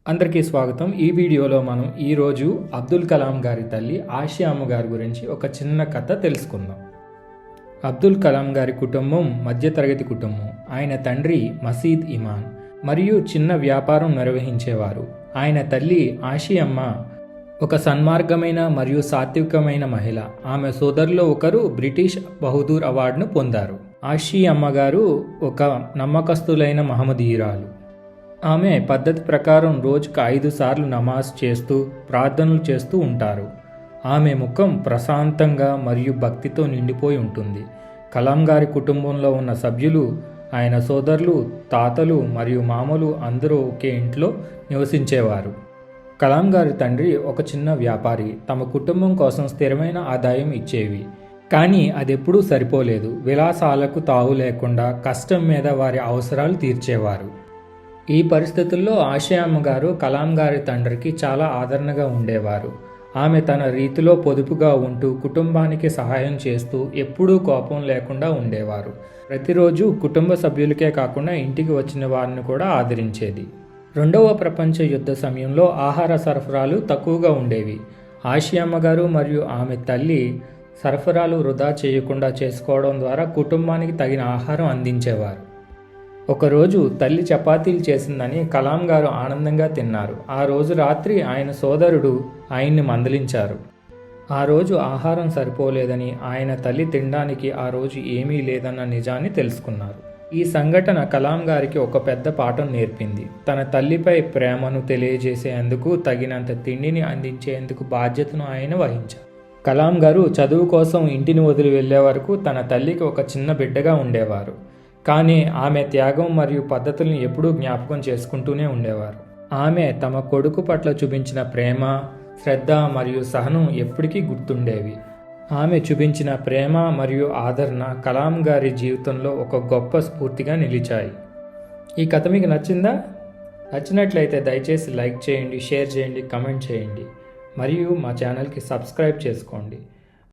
అందరికీ స్వాగతం. ఈ వీడియోలో మనం ఈరోజు అబ్దుల్ కలాం గారి తల్లి ఆసియా అమ్మ గారి గురించి ఒక చిన్న కథ తెలుసుకుందాం. అబ్దుల్ కలాం గారి కుటుంబం మధ్యతరగతి కుటుంబం. ఆయన తండ్రి మసీద్ ఇమాన్ మరియు చిన్న వ్యాపారం నిర్వహించేవారు. ఆయన తల్లి ఆసియా అమ్మ ఒక సన్మార్గమైన మరియు సాత్వికమైన మహిళ. ఆమె సోదరులో ఒకరు బ్రిటిష్ బహదూర్ అవార్డును పొందారు. ఆసియా అమ్మగారు ఒక నమ్మకస్తులైన మహమ్మదీయురాలు. ఆమె పద్ధతి ప్రకారం రోజుకు 5 సార్లు నమాజ్ చేస్తూ ప్రార్థనలు చేస్తూ ఉంటారు. ఆమె ముఖం ప్రశాంతంగా మరియు భక్తితో నిండిపోయి ఉంటుంది. కలాం గారి కుటుంబంలో ఉన్న సభ్యులు, ఆయన సోదరులు, తాతలు మరియు మామలు అందరూ ఒకే ఇంట్లో నివసించేవారు. కలాం గారి తండ్రి ఒక చిన్న వ్యాపారి. తమ కుటుంబం కోసం స్థిరమైన ఆదాయం ఇచ్చేవి, కానీ అదెప్పుడూ సరిపోలేదు. విలాసాలకు తావు లేకుండా కష్టం మీద వారి అవసరాలు తీర్చేవారు. ఈ పరిస్థితుల్లో ఆసియా అమ్మగారు కలాం గారి తండ్రికి చాలా ఆదరణగా ఉండేవారు. ఆమె తన రీతిలో పొదుపుగా ఉంటూ కుటుంబానికి సహాయం చేస్తూ ఎప్పుడూ కోపం లేకుండా ఉండేవారు. ప్రతిరోజు కుటుంబ సభ్యులకే కాకుండా ఇంటికి వచ్చిన వారిని కూడా ఆదరించేది. రెండవ ప్రపంచ యుద్ధ సమయంలో ఆహార సరఫరాలు తక్కువగా ఉండేవి. ఆసియా అమ్మగారు మరియు ఆమె తల్లి సరఫరాలు వృధా చేయకుండా చేసుకోవడం ద్వారా కుటుంబానికి తగిన ఆహారం అందించేవారు. ఒకరోజు తల్లి చపాతీలు చేసిందని కలాం గారు ఆనందంగా తిన్నారు. ఆ రోజు రాత్రి ఆయన సోదరుడు ఆయన్ని మందలించారు. ఆ రోజు ఆహారం సరిపోలేదని, ఆయన తల్లి తినడానికి ఆ రోజు ఏమీ లేదన్న నిజాన్ని తెలుసుకున్నారు. ఈ సంఘటన కలాం గారికి ఒక పెద్ద పాఠం నేర్పింది. తన తల్లిపై ప్రేమను తెలియజేసేందుకు తగినంత తిండిని అందించేందుకు బాధ్యతను ఆయన వహించారు. కలాం గారు చదువు కోసం ఇంటిని వదిలి వెళ్లే వరకు తన తల్లికి ఒక చిన్న బిడ్డగా ఉండేవారు. కానీ ఆమె త్యాగం మరియు పద్ధతులను ఎప్పుడూ జ్ఞాపకం చేసుకుంటూనే ఉండేవారు. ఆమె తమ కొడుకు పట్ల చూపించిన ప్రేమ, శ్రద్ధ మరియు సహనం ఎప్పటికీ గుర్తుండేవి. ఆమె చూపించిన ప్రేమ మరియు ఆదరణ కలాం గారి జీవితంలో ఒక గొప్ప స్ఫూర్తిగా నిలిచాయి. ఈ కథ మీకు నచ్చిందా? నచ్చినట్లయితే దయచేసి లైక్ చేయండి, షేర్ చేయండి, కమెంట్ చేయండి మరియు మా ఛానల్కి సబ్స్క్రైబ్ చేసుకోండి.